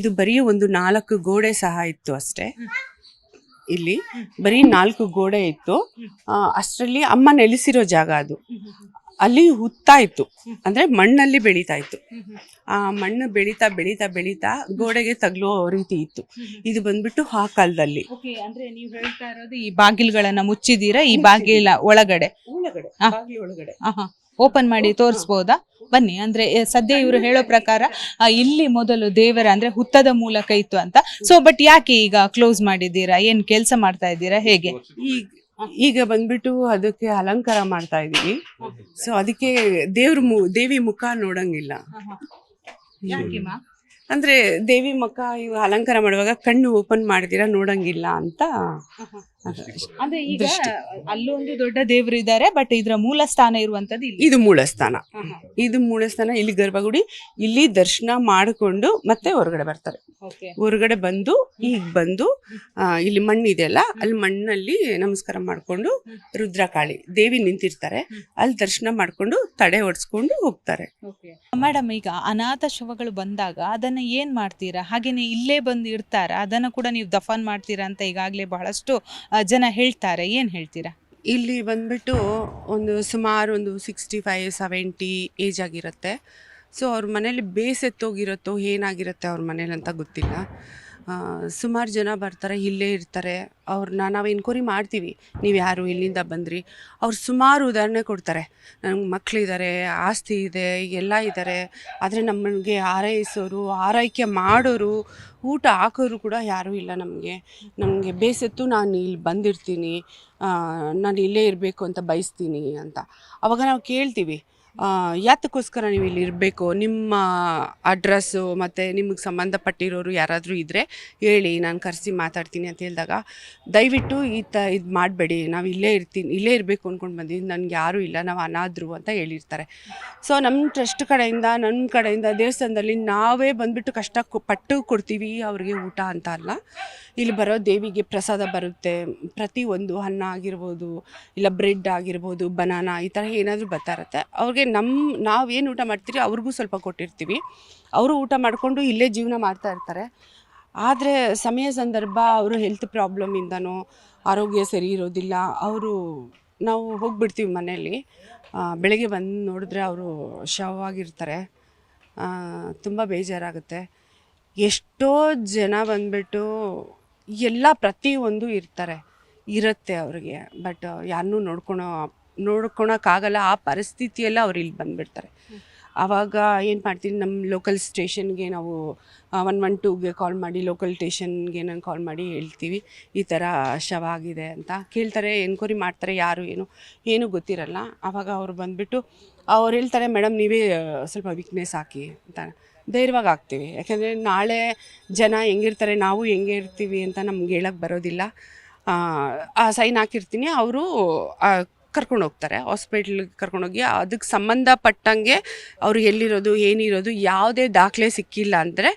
ಇದು ಬರೀ ಒಂದು 4 ಗೋಡೆ ಸಹ ಇತ್ತು ಅಷ್ಟೇ. ಇಲ್ಲಿ ಬರೀ 4 ಗೋಡೆ ಇತ್ತು. ಅಷ್ಟರಲ್ಲಿ ಅಮ್ಮ ನೆಲೆಸಿರೋ ಜಾಗ ಅದು. ಅಲ್ಲಿ ಹುತ್ತಾ ಇತ್ತು, ಅಂದ್ರೆ ಮಣ್ಣಲ್ಲಿ ಬೆಳೀತಾ ಇತ್ತು. ಆ ಮಣ್ಣು ಬೆಳೀತಾ ಬೆಳೀತಾ ಬೆಳೀತಾ ಗೋಡೆಗೆ ತಗ್ಲೋ ರೀತಿ ಇತ್ತು. ಇದು ಬಂದ್ಬಿಟ್ಟು ಆ ಕಾಲದಲ್ಲಿ. ಅಂದ್ರೆ ನೀವು ಹೇಳ್ತಾ ಇರೋದು ಈ ಬಾಗಿಲುಗಳನ್ನ ಮುಚ್ಚಿದೀರಾ? ಈ ಬಾಗಿಲ ಒಳಗಡೆ ಓಪನ್ ಮಾಡಿ ತೋರಿಸ್ಬೋದಾ? ಬನ್ನಿ. ಅಂದ್ರೆ ಸದ್ಯ ಇವರು ಹೇಳೋ ಪ್ರಕಾರ ಇಲ್ಲಿ ಮೊದಲು ದೇವರ ಅಂದ್ರೆ ಹುತ್ತದ ಮೂಲಕ ಇತ್ತು ಅಂತ. ಸೊ ಬಟ್ ಯಾಕೆ ಈಗ ಕ್ಲೋಸ್ ಮಾಡಿದ್ದೀರಾ? ಏನ್ ಕೆಲಸ ಮಾಡ್ತಾ ಇದ್ದೀರಾ ಹೇಗೆ? ಈಗ ಬಂದ್ಬಿಟ್ಟು ಅದಕ್ಕೆ ಅಲಂಕಾರ ಮಾಡ್ತಾ ಇದೀವಿ. ಸೊ ಅದಕ್ಕೆ ದೇವಿ ಮುಖ ನೋಡಂಗಿಲ್ಲ. ಅಂದ್ರೆ ದೇವಿ ಮುಖ ಇವು ಅಲಂಕಾರ ಮಾಡುವಾಗ ಕಣ್ಣು ಓಪನ್ ಮಾಡಿದಿರಾ ನೋಡಂಗಿಲ್ಲ ಅಂತ ಅಂದ್ರೆ ಈಗ ದೃಷ್ಟಿ. ಅಲ್ಲೊಂದು ದೊಡ್ಡ ದೇವರು ಇದ್ದಾರೆ, ಬಟ್ ಇದ್ರ ಮೂಲ ಸ್ಥಾನ ಇರುವಂತದ್ದು ಇಲ್ಲಿ. ಇದು ಮೂಲ ಸ್ಥಾನ. ಇದು ಮೂಲ ಸ್ಥಾನ. ಇಲ್ಲಿ ಗರ್ಭಗುಡಿ. ಇಲ್ಲಿ ದರ್ಶನ ಮಾಡಿಕೊಂಡು ಮತ್ತೆ ಹೊರಗಡೆ ಬರ್ತಾರೆ. ಹೊರಗಡೆ ಬಂದು ಈಗ ಬಂದು ಇಲ್ಲಿ ಮಣ್ಣಿದೆಯಲ್ಲ, ಅಲ್ಲಿ ಮಣ್ಣಲ್ಲಿ ನಮಸ್ಕಾರ ಮಾಡ್ಕೊಂಡು ರುದ್ರಕಾಳಿ ದೇವಿ ನಿಂತಿರ್ತಾರೆ, ಅಲ್ಲಿ ದರ್ಶನ ಮಾಡ್ಕೊಂಡು ತಡೆ ಹೊಡ್ಸ್ಕೊಂಡು ಹೋಗ್ತಾರೆ. ಮೇಡಮ್, ಈಗ ಅನಾಥ ಶವಗಳು ಬಂದಾಗ ಅದನ್ನ ಏನ್ ಮಾಡ್ತೀರಾ? ಹಾಗೇನೆ ಇಲ್ಲೇ ಬಂದು ಇರ್ತಾರ, ಅದನ್ನ ಕೂಡ ನೀವು ದಫನ್ ಮಾಡ್ತೀರಾ ಅಂತ ಈಗಾಗಲೇ ಬಹಳಷ್ಟು ಜನ ಹೇಳ್ತಾರೆ, ಏನ್ ಹೇಳ್ತೀರಾ? ಇಲ್ಲಿ ಬಂದ್ಬಿಟ್ಟು ಸುಮಾರು ಒಂದು 65-70 ಏಜ್ ಆಗಿರುತ್ತೆ. ಸೊ ಅವ್ರ ಮನೇಲಿ ಬೇಸೆತ್ತೋಗಿರುತ್ತೋ ಏನಾಗಿರುತ್ತೆ ಅವ್ರ ಮನೇಲಿ ಅಂತ ಗೊತ್ತಿಲ್ಲ. ಸುಮಾರು ಜನ ಬರ್ತಾರೆ, ಇಲ್ಲೇ ಇರ್ತಾರೆ. ಅವ್ರನ್ನ ನಾವು ಎನ್ಕ್ವೈರಿ ಮಾಡ್ತೀವಿ, ನೀವು ಯಾರು, ಎಲ್ಲಿಂದ ಬಂದ್ರಿ. ಅವ್ರು ಸುಮಾರು ಉದಾಹರಣೆ ಕೊಡ್ತಾರೆ. ನನಗೆ ಮಕ್ಕಳಿದ್ದಾರೆ, ಆಸ್ತಿ ಇದೆ, ಎಲ್ಲ ಇದ್ದಾರೆ, ಆದರೆ ನಮಗೆ ಆರೈಸೋರು, ಆರೈಕೆ ಮಾಡೋರು, ಊಟ ಹಾಕೋರು ಕೂಡ ಯಾರೂ ಇಲ್ಲ. ನಮಗೆ ಬೇಸತ್ತು ನಾನು ಇಲ್ಲಿ ಬಂದಿರ್ತೀನಿ, ನಾನು ಇಲ್ಲೇ ಇರಬೇಕು ಅಂತ ಬಯಸ್ತೀನಿ ಅಂತ. ಆವಾಗ ನಾವು ಕೇಳ್ತೀವಿ, ಯಾತಕ್ಕೋಸ್ಕರ ನೀವು ಇಲ್ಲಿ ಇರಬೇಕು, ನಿಮ್ಮ ಅಡ್ರೆಸ್ಸು ಮತ್ತು ನಿಮಗೆ ಸಂಬಂಧಪಟ್ಟಿರೋರು ಯಾರಾದರೂ ಇದ್ದರೆ ಹೇಳಿ, ನಾನು ಕರೆಸಿ ಮಾತಾಡ್ತೀನಿ ಅಂತ ಹೇಳಿದಾಗ, ದಯವಿಟ್ಟು ಇದು ಮಾಡಬೇಡಿ, ನಾವು ಇಲ್ಲೇ ಇರಬೇಕು ಅಂದ್ಕೊಂಡು ಬಂದಿದ್ದು, ನನಗೆ ಯಾರೂ ಇಲ್ಲ, ನಾವು ಅನಾಥರು ಅಂತ ಹೇಳಿರ್ತಾರೆ. ಸೊ ನಮ್ಮ ಟ್ರಸ್ಟ್ ಕಡೆಯಿಂದ, ನನ್ನ ಕಡೆಯಿಂದ ದೇವಸ್ಥಾನದಲ್ಲಿ ನಾವೇ ಬಂದುಬಿಟ್ಟು ಪಟ್ಟು ಕೊಡ್ತೀವಿ ಅವ್ರಿಗೆ ಊಟ ಅಂತ ಅಲ್ಲ. ಇಲ್ಲಿ ಬರೋ ದೇವಿಗೆ ಪ್ರಸಾದ ಬರುತ್ತೆ, ಪ್ರತಿಯೊಂದು ಅನ್ನ ಆಗಿರ್ಬೋದು, ಇಲ್ಲ ಬ್ರೆಡ್ ಆಗಿರ್ಬೋದು, ಬನಾನಾ, ಈ ಥರ ಏನಾದರೂ ಬರ್ತಾ ಇರುತ್ತೆ. ಅವ್ರಿಗೆ ನಾವೇನು ಊಟ ಮಾಡ್ತೀರಿ ಅವ್ರಿಗೂ ಸ್ವಲ್ಪ ಕೊಟ್ಟಿರ್ತೀವಿ. ಅವರು ಊಟ ಮಾಡಿಕೊಂಡು ಇಲ್ಲೇ ಜೀವನ ಮಾಡ್ತಾ ಇರ್ತಾರೆ. ಆದರೆ ಸಮಯ ಸಂದರ್ಭ ಅವರು ಹೆಲ್ತ್ ಪ್ರಾಬ್ಲಮಿಂದನೋ ಆರೋಗ್ಯ ಸರಿ ಇರೋದಿಲ್ಲ, ನಾವು ಹೋಗ್ಬಿಡ್ತೀವಿ ಮನೆಯಲ್ಲಿ. ಬೆಳಗ್ಗೆ ಬಂದು ನೋಡಿದ್ರೆ ಅವರು ಶವವಾಗಿರ್ತಾರೆ. ತುಂಬ ಬೇಜಾರಾಗುತ್ತೆ. ಎಷ್ಟೋ ಜನ ಬಂದ್ಬಿಟ್ಟು ಎಲ್ಲ ಪ್ರತಿಯೊಂದು ಇರುತ್ತೆ ಅವ್ರಿಗೆ, ಬಟ್ ಯಾರನ್ನೂ ನೋಡ್ಕೊಳಕ್ಕಾಗಲ್ಲ. ಆ ಪರಿಸ್ಥಿತಿಯೆಲ್ಲ ಅವ್ರು ಇಲ್ಲಿ ಬಂದುಬಿಡ್ತಾರೆ. ಆವಾಗ ಏನು ಮಾಡ್ತೀನಿ, ನಮ್ಮ ಲೋಕಲ್ ಸ್ಟೇಷನ್ಗೆ ನಾವು 112ಗೆ ಕಾಲ್ ಮಾಡಿ, ಲೋಕಲ್ ಸ್ಟೇಷನ್ಗೆ ನಾನು ಕಾಲ್ ಮಾಡಿ ಹೇಳ್ತೀವಿ, ಈ ಥರ ಶವ ಆಗಿದೆ ಅಂತ. ಕೇಳ್ತಾರೆ, ಎನ್ಕ್ವೈರಿ ಮಾಡ್ತಾರೆ, ಯಾರು ಏನೂ ಗೊತ್ತಿರಲ್ಲ. ಆವಾಗ ಅವ್ರು ಬಂದುಬಿಟ್ಟು ಅವ್ರು ಹೇಳ್ತಾರೆ, ಮೇಡಮ್ ನೀವೇ ಸ್ವಲ್ಪ ವೀಕ್ನೆಸ್ ಹಾಕಿ ಅಂತ. ಧೈರ್ಯವಾಗಿ ಹಾಕ್ತೀವಿ, ಯಾಕೆಂದರೆ ನಾಳೆ ಜನ ಹೆಂಗಿರ್ತಾರೆ, ನಾವು ಹೆಂಗೆ ಇರ್ತೀವಿ ಅಂತ ನಮ್ಗೆ ಹೇಳೋಕ್ಕೆ ಬರೋದಿಲ್ಲ. ಆ ಸೈನ್ ಹಾಕಿರ್ತೀನಿ, ಅವರು ಕರ್ಕೊಂಡು ಹೋಗ್ತಾರೆ, ಹಾಸ್ಪಿಟ್ಲಿಗೆ ಕರ್ಕೊಂಡೋಗಿ ಅದಕ್ಕೆ ಸಂಬಂಧಪಟ್ಟಂಗೆ ಅವರು ಎಲ್ಲಿರೋದು, ಏನಿರೋದು, ಯಾವುದೇ ದಾಖಲೆ ಸಿಕ್ಕಿಲ್ಲ ಅಂದರೆ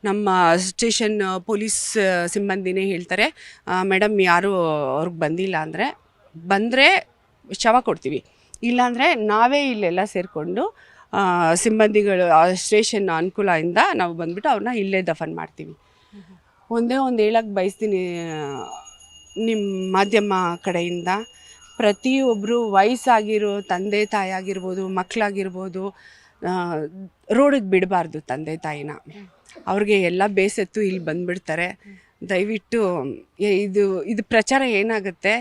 ನಮ್ಮ ಸ್ಟೇಷನ್ ಪೊಲೀಸ್ ಸಿಬ್ಬಂದಿನೇ ಹೇಳ್ತಾರೆ, ಮೇಡಮ್ ಯಾರು ಅವ್ರಿಗೆ ಬಂದಿಲ್ಲ ಅಂದರೆ, ಬಂದರೆ ಶವ ಕೊಡ್ತೀವಿ, ಇಲ್ಲಾಂದರೆ ನಾವೇ ಇಲ್ಲೆಲ್ಲ ಸೇರಿಕೊಂಡು ಸಿಬ್ಬಂದಿಗಳು ಸ್ಟೇಷನ್ ಅನುಕೂಲದಿಂದ ನಾವು ಬಂದುಬಿಟ್ಟು ಅವ್ರನ್ನ ಇಲ್ಲೇ ದಫನ್ ಮಾಡ್ತೀವಿ. ಒಂದೇ ಒಂದು ಹೇಳಕ್ಕೆ ಬಯಸ್ತೀನಿ, ನಿಮ್ಮ ಮಾಧ್ಯಮ ಕಡೆಯಿಂದ ಪ್ರತಿಯೊಬ್ಬರು ವಯಸ್ಸಾಗಿರೋ ತಂದೆ ತಾಯಿ ಆಗಿರ್ಬೋದು, ಮಕ್ಕಳಾಗಿರ್ಬೋದು, ರೋಡಿಗೆ ಬಿಡಬಾರ್ದು ತಂದೆ ತಾಯಿನ. ಅವ್ರಿಗೆ ಎಲ್ಲ ಬೇಸತ್ತು ಇಲ್ಲಿ ಬಂದುಬಿಡ್ತಾರೆ. ದಯವಿಟ್ಟು ಇದು ಪ್ರಚಾರ ಏನಾಗುತ್ತೆ,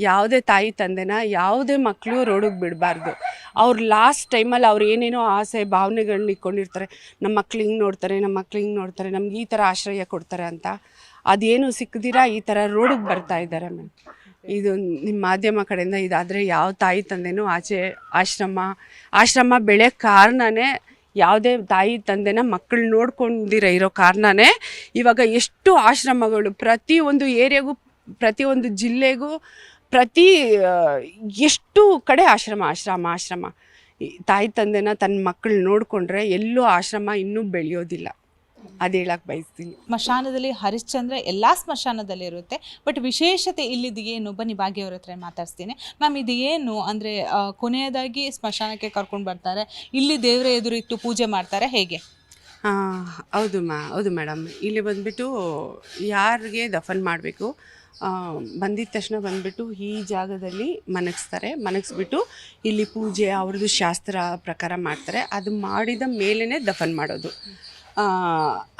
ಯಾವುದೇ ತಾಯಿ ತಂದೆನ ಯಾವುದೇ ಮಕ್ಕಳು ರೋಡಿಗೆ ಬಿಡಬಾರ್ದು. ಅವ್ರು ಲಾಸ್ಟ್ ಟೈಮಲ್ಲಿ ಅವ್ರು ಏನೇನೋ ಆಸೆ ಭಾವನೆಗಳನ್ನ ಇಟ್ಕೊಂಡಿರ್ತಾರೆ, ನಮ್ಮ ಮಕ್ಳು ಹಿಂಗೆ ನೋಡ್ತಾರೆ, ನಮ್ಗೆ ಈ ಥರ ಆಶ್ರಯ ಕೊಡ್ತಾರೆ ಅಂತ. ಅದೇನು ಸಿಕ್ಕದಿರ ಈ ಥರ ರೋಡಿಗೆ ಬರ್ತಾ ಇದ್ದಾರೆ ಮ್ಯಾಮ್. ಇದು ನಿಮ್ಮ ಮಾಧ್ಯಮ ಕಡೆಯಿಂದ ಇದಾದರೆ ಯಾವ ತಾಯಿ ತಂದೆನೂ ಆಶ್ರಮ ಬೆಳೆಯೋಕ್ಕೆ ಕಾರಣನೇ ಯಾವುದೇ ತಾಯಿ ತಂದೆನ ಮಕ್ಕಳು ಇರೋ ಕಾರಣನೇ ಇವಾಗ ಎಷ್ಟು ಆಶ್ರಮಗಳು ಪ್ರತಿಯೊಂದು ಏರಿಯಾಗೂ, ಪ್ರತಿಯೊಂದು ಜಿಲ್ಲೆಗೂ, ಎಷ್ಟು ಕಡೆ ಆಶ್ರಮ. ತಾಯಿ ತಂದೆನ ತನ್ನ ಮಕ್ಕಳು ನೋಡಿಕೊಂಡ್ರೆ ಎಲ್ಲೂ ಆಶ್ರಮ ಇನ್ನೂ ಬೆಳೆಯೋದಿಲ್ಲ. ಅದು ಹೇಳಕ್ಕೆ ಬಯಸ್ತೀನಿ. ಸ್ಮಶಾನದಲ್ಲಿ ಹರಿಶ್ಚಂದ್ರ ಎಲ್ಲಾ ಸ್ಮಶಾನದಲ್ಲಿ ಇರುತ್ತೆ, ಬಟ್ ವಿಶೇಷತೆ ಇಲ್ಲಿದ್ದು ಏನು? ಬನ್ನಿ ಭಾಗ್ಯವ್ರ ಹತ್ರ ಮಾತಾಡ್ತೀನಿ. ಮ್ಯಾಮ್, ಇದು ಏನು ಅಂದರೆ ಕೊನೆಯದಾಗಿ ಸ್ಮಶಾನಕ್ಕೆ ಕರ್ಕೊಂಡು ಬರ್ತಾರೆ, ಇಲ್ಲಿ ದೇವರ ಎದುರು ಇಟ್ಟು ಪೂಜೆ ಮಾಡ್ತಾರೆ, ಹೇಗೆ? ಹೌದು ಮೇಡಮ್. ಇಲ್ಲಿ ಬಂದುಬಿಟ್ಟು ಯಾರಿಗೆ ದಫನ್ ಮಾಡಬೇಕು ಬಂದಿದ್ದ ತಕ್ಷಣ ಬಂದುಬಿಟ್ಟು ಈ ಜಾಗದಲ್ಲಿ ಮನಗಿಸ್ಬಿಟ್ಟು ಇಲ್ಲಿ ಪೂಜೆ ಅವ್ರದ್ದು ಶಾಸ್ತ್ರ ಪ್ರಕಾರ ಮಾಡ್ತಾರೆ. ಅದು ಮಾಡಿದ ಮೇಲೇ ದಫನ್ ಮಾಡೋದು.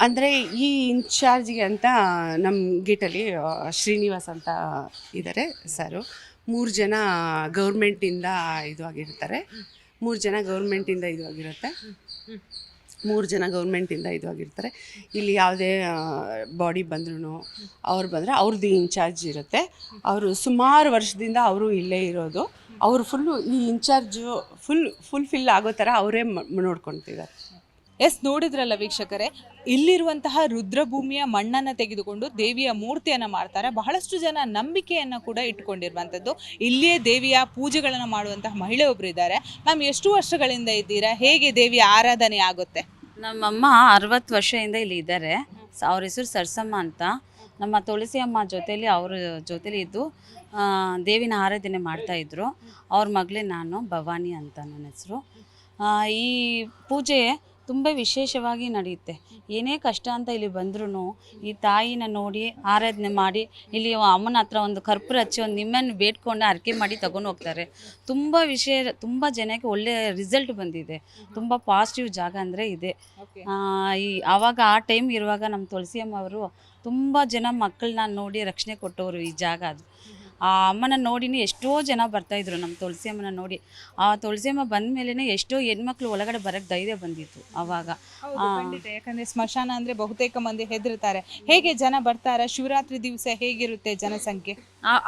ಅಂದರೆ ಈ ಇನ್ಚಾರ್ಜಿಗೆ ಅಂತ ನಮ್ಮ ಗೇಟಲ್ಲಿ ಶ್ರೀನಿವಾಸ್ ಅಂತ ಇದ್ದಾರೆ ಸರು. 3 ಜನ ಗೌರ್ಮೆಂಟಿಂದ ಇದು ಆಗಿರುತ್ತೆ. 3 ಜನ ಗೌರ್ಮೆಂಟಿಂದ ಇದು ಆಗಿರ್ತಾರೆ. ಇಲ್ಲಿ ಯಾವುದೇ ಬಾಡಿ ಬಂದ್ರೂ ಅವ್ರದ್ದು ಇನ್ಚಾರ್ಜ್ ಇರುತ್ತೆ. ಅವರು ಸುಮಾರು ವರ್ಷದಿಂದ ಅವರು ಇಲ್ಲೇ ಇರೋದು. ಅವರು ಫುಲ್ಲು ಈ ಇನ್ಚಾರ್ಜು ಫುಲ್ಫಿಲ್ ಆಗೋ ಥರ ಅವರೇ ನೋಡ್ಕೊತಿದ್ದಾರೆ. ಎಸ್, ನೋಡಿದ್ರಲ್ಲ ವೀಕ್ಷಕರೇ, ಇಲ್ಲಿರುವಂತಹ ರುದ್ರಭೂಮಿಯ ಮಣ್ಣನ್ನು ತೆಗೆದುಕೊಂಡು ದೇವಿಯ ಮೂರ್ತಿಯನ್ನು ಮಾಡ್ತಾರೆ. ಬಹಳಷ್ಟು ಜನ ನಂಬಿಕೆಯನ್ನು ಕೂಡ ಇಟ್ಕೊಂಡಿರುವಂಥದ್ದು. ಇಲ್ಲಿಯೇ ದೇವಿಯ ಪೂಜೆಗಳನ್ನು ಮಾಡುವಂತಹ ಮಹಿಳೆ ಒಬ್ಬರು ಇದ್ದಾರೆ. ಮ್ಯಾಮ್, ಎಷ್ಟು ವರ್ಷಗಳಿಂದ ಇದ್ದೀರಾ? ಹೇಗೆ ದೇವಿಯ ಆರಾಧನೆ ಆಗುತ್ತೆ? ನಮ್ಮಮ್ಮ 60 ವರ್ಷದಿಂದ ಇಲ್ಲಿ ಇದ್ದಾರೆ. ಅವ್ರ ಹೆಸರು ಸರ್ಸಮ್ಮ ಅಂತ. ನಮ್ಮ ತುಳಸಿ ಅಮ್ಮ ಜೊತೇಲಿ ಅವ್ರ ಜೊತೇಲಿ ಇದ್ದು ದೇವಿನ ಆರಾಧನೆ ಮಾಡ್ತಾಯಿದ್ರು. ಅವ್ರ ಮಗಳೇ ನಾನು, ಭವಾನಿ ಅಂತ ನನ್ನ ಹೆಸರು. ಈ ಪೂಜೆ ತುಂಬ ವಿಶೇಷವಾಗಿ ನಡೆಯುತ್ತೆ. ಏನೇ ಕಷ್ಟ ಅಂತ ಇಲ್ಲಿ ಬಂದ್ರೂ ಈ ತಾಯಿನ ನೋಡಿ ಆರಾಧನೆ ಮಾಡಿ ಇಲ್ಲಿ ಅಮ್ಮನ ಹತ್ರ ಒಂದು ಕರ್ಪೂರ ಹಚ್ಚಿ ಒಂದು ನಿಮ್ಮನ್ನು ಬೇಡ್ಕೊಂಡು ಅರ್ಕೆ ಮಾಡಿ ತಗೊಂಡು ಹೋಗ್ತಾರೆ. ತುಂಬ ಜನಕ್ಕೆ ಒಳ್ಳೆ ರಿಸಲ್ಟ್ ಬಂದಿದೆ. ತುಂಬ ಪಾಸಿಟಿವ್ ಜಾಗ ಅಂದರೆ ಇದೆ. ಆವಾಗ ಆ ಟೈಮ್ ಇರುವಾಗ ನಮ್ಮ ತುಳಸಿ ಅಮ್ಮ ಅವರು ತುಂಬ ಜನ ಮಕ್ಕಳನ್ನ ನೋಡಿ ರಕ್ಷಣೆ ಕೊಟ್ಟವರು ಈ ಜಾಗ. ಅದು ಆ ಅಮ್ಮನ ನೋಡಿನೇ ಎಷ್ಟೋ ಜನ ಬರ್ತಾಯಿದ್ರು ನಮ್ಮ ತುಳಸಿ ಅಮ್ಮನ ನೋಡಿ. ಆ ತುಳಸಿ ಅಮ್ಮ ಬಂದ ಮೇಲೇ ಎಷ್ಟೋ ಹೆಣ್ಮಕ್ಳು ಒಳಗಡೆ ಬರೋಕ್ಕೆ ಧೈರ್ಯ ಬಂದಿತ್ತು ಆವಾಗ. ಯಾಕಂದ್ರೆ ಸ್ಮಶಾನ ಅಂದ್ರೆ ಬಹುತೇಕ ಮಂದಿ ಹೆದರ್ತಾರೆ. ಹೇಗೆ ಜನ ಬರ್ತಾರೆ? ಶಿವರಾತ್ರಿ ದಿವಸ ಹೇಗಿರುತ್ತೆ ಜನಸಂಖ್ಯೆ?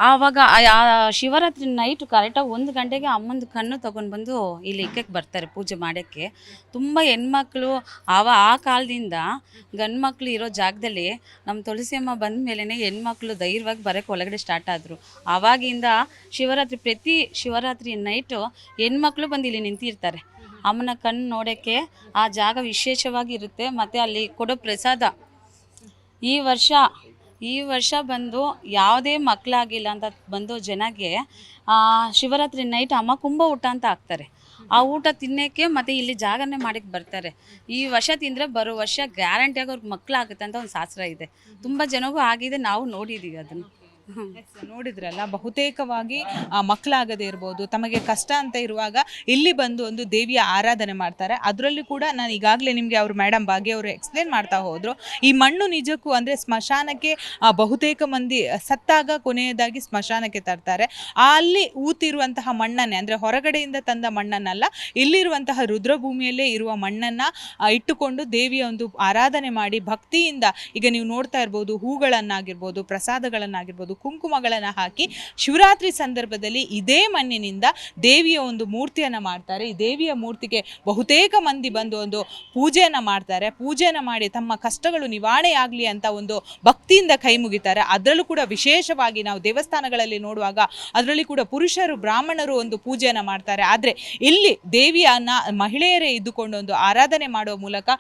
ಆವಾಗ ಶಿವರಾತ್ರಿ ನೈಟ್ ಕರೆಕ್ಟಾಗಿ 1 ಗಂಟೆಗೆ ಅಮ್ಮಂದು ಕಣ್ಣು ತೊಗೊಂಡು ಬಂದು ಇಲ್ಲಿ ಇಕ್ಕಕ್ಕೆ ಬರ್ತಾರೆ ಪೂಜೆ ಮಾಡೋಕ್ಕೆ. ತುಂಬ ಹೆಣ್ಮಕ್ಳು ಆ ಕಾಲದಿಂದ ಗಂಡು ಮಕ್ಕಳು ಇರೋ ಜಾಗದಲ್ಲಿ ನಮ್ಮ ತುಳಸಿ ಅಮ್ಮ ಬಂದ ಮೇಲೇ ಹೆಣ್ಮಕ್ಳು ಧೈರ್ಯವಾಗಿ ಬರೋಕ್ಕೆ ಒಳಗಡೆ ಸ್ಟಾರ್ಟ್ ಆದರು. ಆವಾಗಿಂದ ಪ್ರತಿ ಶಿವರಾತ್ರಿ ನೈಟು ಹೆಣ್ಮಕ್ಳು ಬಂದು ಇಲ್ಲಿ ನಿಂತಿರ್ತಾರೆ ಅಮ್ಮನ ಕಣ್ಣು ನೋಡೋಕ್ಕೆ. ಆ ಜಾಗ ವಿಶೇಷವಾಗಿ ಇರುತ್ತೆ. ಮತ್ತು ಅಲ್ಲಿ ಕೊಡೋ ಪ್ರಸಾದ ಈ ವರ್ಷ ಬಂದು ಯಾವುದೇ ಮಕ್ಕಳಾಗಿಲ್ಲ ಅಂತ ಬಂದು ಜನಗೆ ಶಿವರಾತ್ರಿ ನೈಟ್ ಅಮ್ಮ ಕುಂಭ ಊಟ ಅಂತ ಹಾಕ್ತಾರೆ. ಆ ಊಟ ತಿನ್ನೋಕ್ಕೆ ಮತ್ತು ಇಲ್ಲಿ ಜಾಗರಣೆ ಮಾಡೋಕ್ಕೆ ಬರ್ತಾರೆ. ಈ ವರ್ಷ ತಿಂದರೆ ಬರೋ ವರ್ಷ ಗ್ಯಾರಂಟಿಯಾಗಿ ಅವ್ರಿಗೆ ಮಕ್ಕಳಾಗುತ್ತೆ ಅಂತ ಒಂದು ಶಾಸ್ತ್ರ ಇದೆ. ತುಂಬ ಜನಗೂ ಆಗಿದೆ, ನಾವು ನೋಡಿದ್ದೀವಿ ಅದನ್ನು. ನೋಡಿದ್ರಲ್ಲ, ಬಹುತೇಕವಾಗಿ ಮಕ್ಕಳಾಗದೇ ಇರ್ಬೋದು, ತಮಗೆ ಕಷ್ಟ ಅಂತ ಇರುವಾಗ ಇಲ್ಲಿ ಬಂದು ಒಂದು ದೇವಿಯ ಆರಾಧನೆ ಮಾಡ್ತಾರೆ. ಅದರಲ್ಲಿ ಕೂಡ ನಾನು ಈಗಾಗಲೇ ನಿಮಗೆ ಅವರು ಮೇಡಮ್ ಭಾಗ್ಯ ಅವರು ಎಕ್ಸ್ಪ್ಲೇನ್ ಮಾಡ್ತಾ ಹೋದ್ರು. ಈ ಮಣ್ಣು ನಿಜಕ್ಕೂ ಅಂದರೆ ಸ್ಮಶಾನಕ್ಕೆ ಬಹುತೇಕ ಮಂದಿ ಸತ್ತಾಗ ಕೊನೆಯದಾಗಿ ಸ್ಮಶಾನಕ್ಕೆ ತರ್ತಾರೆ. ಅಲ್ಲಿ ಊತಿರುವಂತಹ ಮಣ್ಣನ್ನೇ, ಅಂದರೆ ಹೊರಗಡೆಯಿಂದ ತಂದ ಮಣ್ಣನ್ನಲ್ಲ, ಇಲ್ಲಿರುವಂತಹ ರುದ್ರಭೂಮಿಯಲ್ಲೇ ಇರುವ ಮಣ್ಣನ್ನು ಇಟ್ಟುಕೊಂಡು ದೇವಿಯ ಒಂದು ಆರಾಧನೆ ಮಾಡಿ ಭಕ್ತಿಯಿಂದ, ಈಗ ನೀವು ನೋಡ್ತಾ ಇರ್ಬೋದು, ಹೂಗಳನ್ನಾಗಿರ್ಬೋದು, ಪ್ರಸಾದಗಳನ್ನಾಗಿರ್ಬೋದು, ಕುಂಕುಮಗಳನ್ನು ಹಾಕಿ ಶಿವರಾತ್ರಿ ಸಂದರ್ಭದಲ್ಲಿ ಇದೇ ಮಣ್ಣಿನಿಂದ ದೇವಿಯ ಒಂದು ಮೂರ್ತಿಯನ್ನು ಮಾಡ್ತಾರೆ. ಈ ದೇವಿಯ ಮೂರ್ತಿಗೆ ಬಹುತೇಕ ಮಂದಿ ಬಂದು ಒಂದು ಪೂಜೆಯನ್ನು ಮಾಡ್ತಾರೆ. ಪೂಜೆಯನ್ನು ಮಾಡಿ ತಮ್ಮ ಕಷ್ಟಗಳು ನಿವಾರಣೆಯಾಗಲಿ ಅಂತ ಒಂದು ಭಕ್ತಿಯಿಂದ ಕೈ ಮುಗಿತಾರೆ. ಅದರಲ್ಲೂ ಕೂಡ ವಿಶೇಷವಾಗಿ ನಾವು ದೇವಸ್ಥಾನಗಳಲ್ಲಿ ನೋಡುವಾಗ ಅದರಲ್ಲಿ ಕೂಡ ಪುರುಷರು, ಬ್ರಾಹ್ಮಣರು ಒಂದು ಪೂಜೆಯನ್ನು ಮಾಡ್ತಾರೆ. ಆದರೆ ಇಲ್ಲಿ ದೇವಿಯನ್ನ ಮಹಿಳೆಯರೇ ಇದ್ದುಕೊಂಡು ಒಂದು ಆರಾಧನೆ ಮಾಡುವ ಮೂಲಕ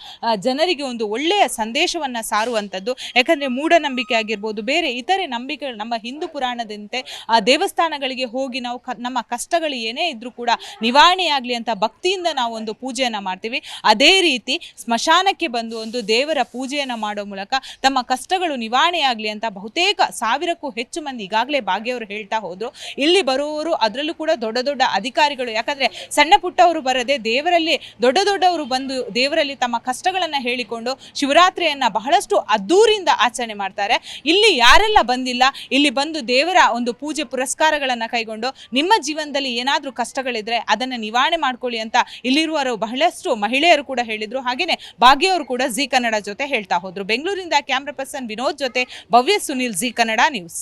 ಜನರಿಗೆ ಒಂದು ಒಳ್ಳೆಯ ಸಂದೇಶವನ್ನು ಸಾರುವಂಥದ್ದು. ಯಾಕಂದರೆ ಮೂಢನಂಬಿಕೆ ಆಗಿರ್ಬೋದು, ಬೇರೆ ಇತರೆ ನಂಬಿಕೆಗಳು, ನಮ್ಮ ಹಿಂದೂ ಪುರಾಣದಂತೆ ಆ ದೇವಸ್ಥಾನಗಳಿಗೆ ಹೋಗಿ ನಾವು ನಮ್ಮ ಕಷ್ಟಗಳು ಏನೇ ಇದ್ರೂ ಕೂಡ ನಿವಾರಣೆಯಾಗಲಿ ಅಂತ ಭಕ್ತಿಯಿಂದ ನಾವು ಒಂದು ಪೂಜೆಯನ್ನು ಮಾಡ್ತೀವಿ. ಅದೇ ರೀತಿ ಸ್ಮಶಾನಕ್ಕೆ ಬಂದು ಒಂದು ದೇವರ ಪೂಜೆಯನ್ನು ಮಾಡೋ ಮೂಲಕ ತಮ್ಮ ಕಷ್ಟಗಳು ನಿವಾರಣೆಯಾಗಲಿ ಅಂತ ಬಹುತೇಕ 1000ಕ್ಕೂ ಹೆಚ್ಚು ಮಂದಿ ಈಗಾಗಲೇ ಭಾಗ್ಯವರು ಹೇಳ್ತಾ ಹೋದ್ರು. ಇಲ್ಲಿ ಬರುವವರು ಅದರಲ್ಲೂ ಕೂಡ ದೊಡ್ಡ ದೊಡ್ಡ ಅಧಿಕಾರಿಗಳು, ಯಾಕಂದರೆ ಸಣ್ಣ ಪುಟ್ಟವರು ಬರದೆ ದೇವರಲ್ಲಿ ದೊಡ್ಡವರು ಬಂದು ದೇವರಲ್ಲಿ ತಮ್ಮ ಕಷ್ಟಗಳನ್ನು ಹೇಳಿಕೊಂಡು ಶಿವರಾತ್ರಿಯನ್ನು ಬಹಳಷ್ಟು ಅದ್ದೂರಿಂದ ಆಚರಣೆ ಮಾಡ್ತಾರೆ. ಇಲ್ಲಿ ಯಾರೆಲ್ಲ ಬಂದಿಲ್ಲ, ಇಲ್ಲಿ ಬಂದು ದೇವರ ಒಂದು ಪೂಜೆ ಪುರಸ್ಕಾರಗಳನ್ನು ಕೈಗೊಂಡು ನಿಮ್ಮ ಜೀವನದಲ್ಲಿ ಏನಾದರೂ ಕಷ್ಟಗಳಿದ್ರೆ ಅದನ್ನು ನಿವಾರಣೆ ಮಾಡ್ಕೊಳ್ಳಿ ಅಂತ ಇಲ್ಲಿರುವರು ಬಹಳಷ್ಟು ಮಹಿಳೆಯರು ಕೂಡ ಹೇಳಿದ್ರು. ಹಾಗೆಯೇ ಭಾಗ್ಯವರು ಕೂಡ ಜಿ ಕನ್ನಡ ಜೊತೆ ಹೇಳ್ತಾ ಹೋದ್ರು. ಬೆಂಗಳೂರಿಂದ ಕ್ಯಾಮ್ರಾ ಪರ್ಸನ್ ವಿನೋದ್ ಜೊತೆ ಭವ್ಯ ಸುನಿಲ್, ಜಿ ಕನ್ನಡ ನ್ಯೂಸ್.